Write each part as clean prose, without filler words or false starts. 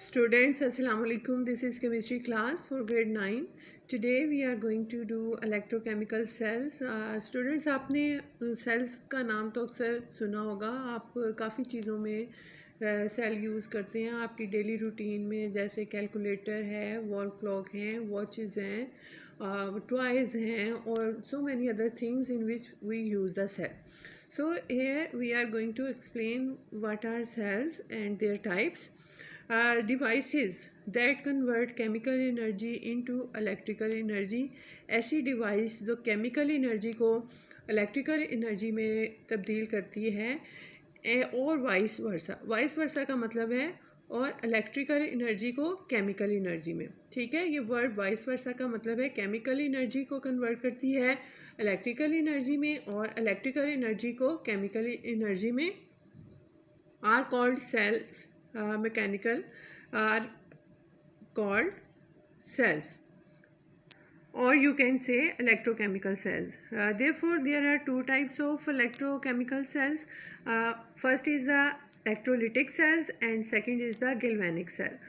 Students, Assalamu alaikum. This is chemistry class for grade 9. Today we are going to do electrochemical cells. Students, आपने cells का नाम तो अक्सर सुना होगा. आप काफ़ी चीज़ों में सेल यूज़ करते हैं आपकी डेली रूटीन में, जैसे कैलकुलेटर है, वॉल क्लॉक हैं, वॉचेस हैं, टॉयज़ हैं और so many other things in which we use the cell. So here we are going to explain what are cells and their types. Devices that convert chemical energy into electrical energy. ऐसी device जो chemical energy को electrical energy में तब्दील करती है और vice versa का मतलब है और इलेक्ट्रिकल एनर्जी को केमिकल एनर्जी में. ठीक है, ये वर्ड वाइस वर्सा का मतलब है केमिकल एनर्जी को कन्वर्ट करती है इलेक्ट्रिकल एनर्जी में और इलेक्ट्रिकल एनर्जी को केमिकल एनर्जी में. Are called cells, mechanical are called cells, or you can say electrochemical cells. Therefore there are two types of electrochemical cells. First is the electrolytic cells and second is the galvanic cell.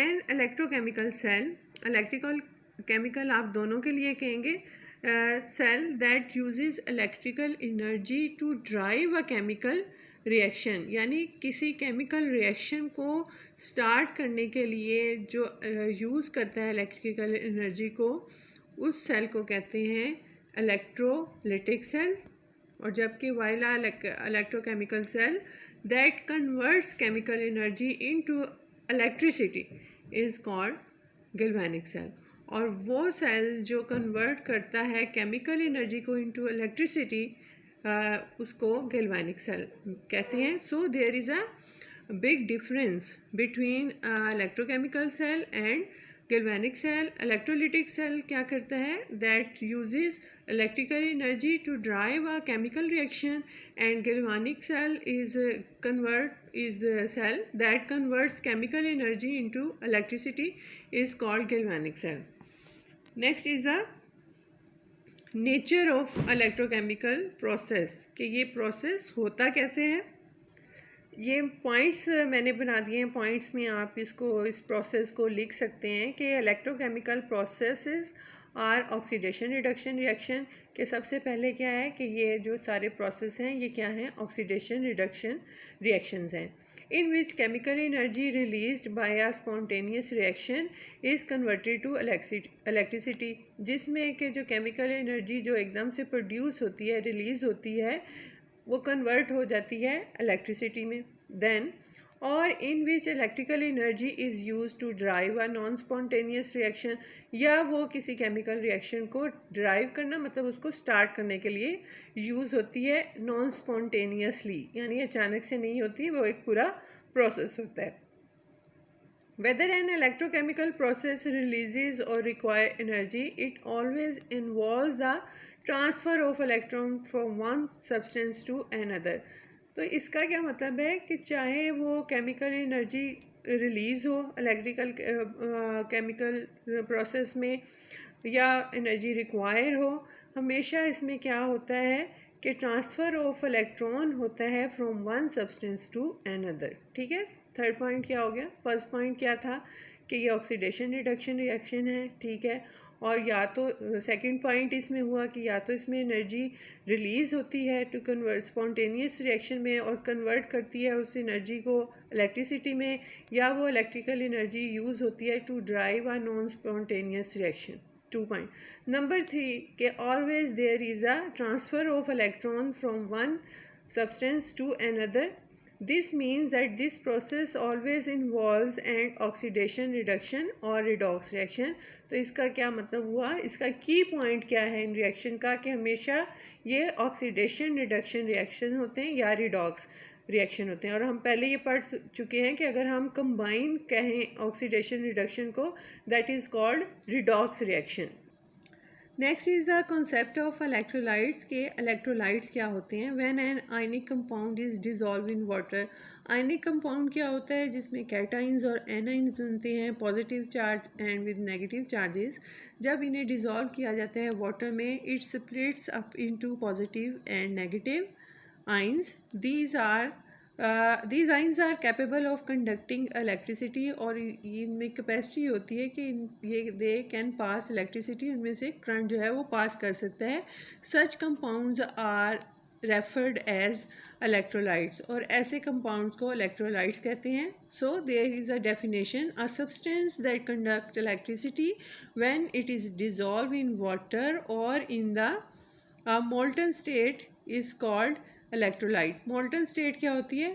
An electrochemical cell, electrical chemical आप दोनों के लिए कहेंगे. Cell that uses electrical energy to drive a chemical reaction, यानी किसी chemical reaction को start करने के लिए जो यूज़ करता है इलेक्ट्रिकल एनर्जी को, उस सेल को कहते हैं इलेक्ट्रोलिटिक सेल. और जबकि वाइला electrochemical cell that converts chemical energy into electricity is called galvanic cell. और वो सेल जो कन्वर्ट करता है केमिकल एनर्जी को इनटू इलेक्ट्रिसिटी उसको गैल्वेनिक सेल कहते हैं. So there is a big difference between electrochemical cell and galvanic cell. Electrolytic cell क्या करता है, that uses electrical energy to drive a chemical reaction, and galvanic cell is cell that converts chemical energy into electricity is called galvanic cell. Next is the nature of electrochemical process, कि ये process होता कैसे है. ये points मैंने बना दिए हैं. पॉइंट्स में आप इस प्रोसेस को लिख सकते हैं कि electrochemical processes are oxidation reduction reaction. के सबसे पहले क्या है कि ये जो सारे प्रोसेस हैं ये क्या हैं, ऑक्सीडेशन रिडक्शन रिएक्शंस हैं. in which chemical energy released by a spontaneous reaction is converted to electricity. जिसमें कि जो केमिकल एनर्जी जो एकदम से प्रोड्यूस होती है, रिलीज़ होती है, वो कन्वर्ट हो जाती है इलेक्ट्रिसिटी में. देन और in which electrical energy is use to drive a non spontaneous reaction, या वो किसी केमिकल रिएक्शन को ड्राइव करना मतलब उसको स्टार्ट करने के लिए यूज़ होती है नॉन स्पॉन्टेनियसली, यानी अचानक से नहीं होती, वो एक पूरा प्रोसेस होता है. Whether an electrochemical process releases or require energy, it always involves the transfer of electron from one substance to another. तो इसका क्या मतलब है कि चाहे वो केमिकल एनर्जी रिलीज़ हो इलेक्ट्रिकल केमिकल प्रोसेस में या एनर्जी रिक्वायर हो, हमेशा इसमें क्या होता है कि ट्रांसफ़र ऑफ इलेक्ट्रॉन होता है from one substance to another. ठीक है, थर्ड पॉइंट क्या हो गया. फर्स्ट पॉइंट क्या था कि ये ऑक्सीडेशन रिडक्शन रिएक्शन है. ठीक है, और या तो सेकंड पॉइंट इसमें हुआ कि या तो इसमें एनर्जी रिलीज़ होती है टू कन्वर्ट स्पॉन्टेनियस रिएक्शन में और कन्वर्ट करती है उस एनर्जी को इलेक्ट्रिसिटी में, या वो इलेक्ट्रिकल एनर्जी यूज़ होती है to drive a non spontaneous reaction. 2 point. Number 3 के always there is a transfer of electron from one substance to another. This means that this process always involves an oxidation reduction or redox reaction. तो इसका क्या मतलब हुआ, इसका की point क्या है इन रिएक्शन का कि हमेशा ये ऑक्सीडेशन रिडक्शन रिएक्शन होते हैं या रिडॉक्स रिएक्शन होते हैं. और हम पहले ये पढ़ चुके हैं कि अगर हम कंबाइन कहें ऑक्सीडेशन रिडक्शन को, that is called redox reaction. Next is the concept of electrolytes. के इलेक्ट्रोलाइट्स क्या होते हैं. When an ionic compound is dissolve in water. Ionic compound क्या होता है जिसमें कैटाइंस और एनाइंस बनते हैं, positive charge and with negative charges. जब इन्हें डिज़ोल्व किया जाता है वाटर में, it splits up into positive and negative ions. These are these ions are capable of conducting electricity, और इनमें कैपेसिटी होती है कि ये they can pass electricity, इनमें से करंट जो है वो पास कर सकता है. such compounds are referred as electrolytes, और ऐसे compounds को electrolytes कहते हैं. so there is a definition: a substance that conduct electricity when it is dissolved in water or in the molten state is called electrolyte. Molten state क्या होती है?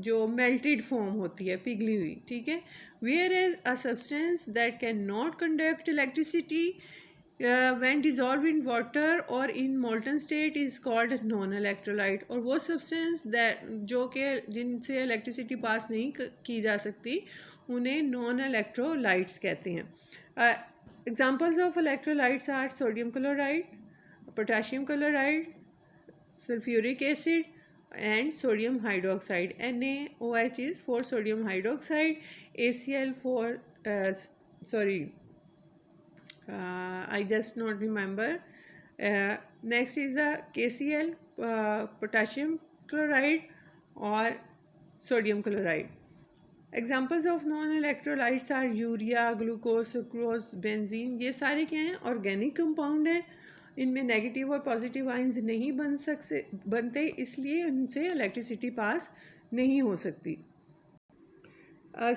जो melted form होती है, पिघली हुई, ठीक है. Where is a substance that can not conduct electricity when dissolve in water or in molten state is called non electrolyte. और वो सब्सटेंस दैट जो कि जिनसे इलेक्ट्रिसिटी पास नहीं की जा सकती उन्हें नॉन इलेक्ट्रोलाइट्स कहते हैं. Examples of electrolytes are sodium chloride, potassium chloride, sulfuric acid and sodium hydroxide. NaOH is for sodium hydroxide, ACl for I just not remember. Next is the KCl, potassium chloride or sodium chloride. Examples of non-electrolytes are urea, glucose, sucrose, benzene. ये सारे क्या हैं? Organic compound हैं. इनमें negative और positive ions नहीं बनते, इसलिए इनसे इलेक्ट्रिसिटी पास नहीं हो सकती.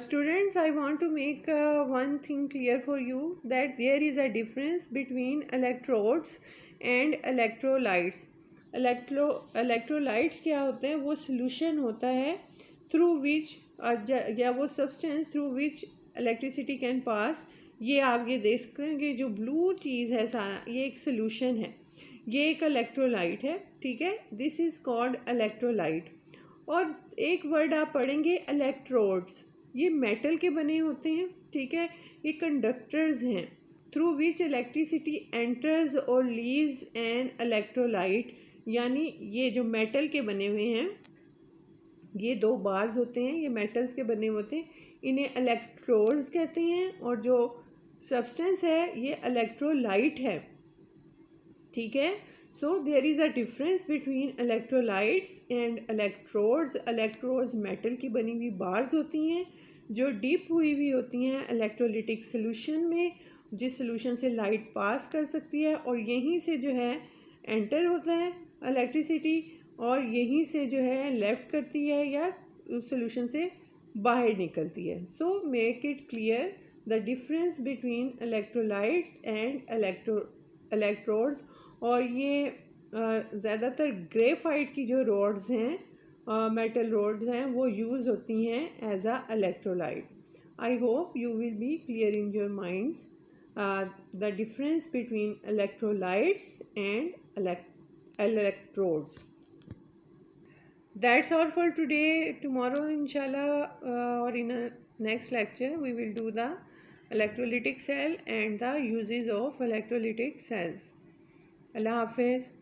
Students, I want to make one thing clear for you that there is a difference between electrodes and electrolytes. Electrolytes क्या होते हैं? वो सोल्यूशन होता है थ्रू विच या वो substance through which electricity can pass. ये आप ये देख सकेंगे जो ब्लू चीज़ है सारा, ये एक सोल्यूशन है, ये एक इलेक्ट्रोलाइट है, ठीक है. This is called electrolyte. और एक वर्ड आप पढ़ेंगे इलेक्ट्रोड्स. ये मेटल के बने होते हैं, ठीक है. ये कंडक्टर्स हैं थ्रू विच इलेक्ट्रिसिटी एंटर्स और लीव्स एन इलेक्ट्रोलाइट. यानी ये जो मेटल के बने हुए हैं, ये दो बार्स होते हैं, ये मेटल्स के बने होते हैं, इन्हें इलेक्ट्रोड्स कहते हैं. और जो सब्सटेंस है ये इलेक्ट्रोलाइट है, ठीक है. So there is a difference between electrolytes and electrodes. Electrodes metal की बनी हुई बार्स होती हैं जो डीप हुई होती हैं इलेक्ट्रोलिटिक सोल्यूशन में, जिस सोल्यूशन से लाइट पास कर सकती है, और यहीं से जो है एंटर होता है इलेक्ट्रिसिटी, और यहीं से जो है लेफ़्ट करती है या उस सोल्यूशन से बाहर निकलती है. So make it clear the difference between electrolytes and electrodes. और ये ज़्यादातर ग्रेफाइट की जो रोड्स हैं, मेटल रोड्स हैं, वो यूज़ होती हैं as a electrolyte. I hope you will be clear in your minds the difference between electrolytes and electrodes. That's all for today. Tomorrow inshallah or in a next lecture we will do the electrolytic cell and the uses of electrolytic cells. Allah Hafiz.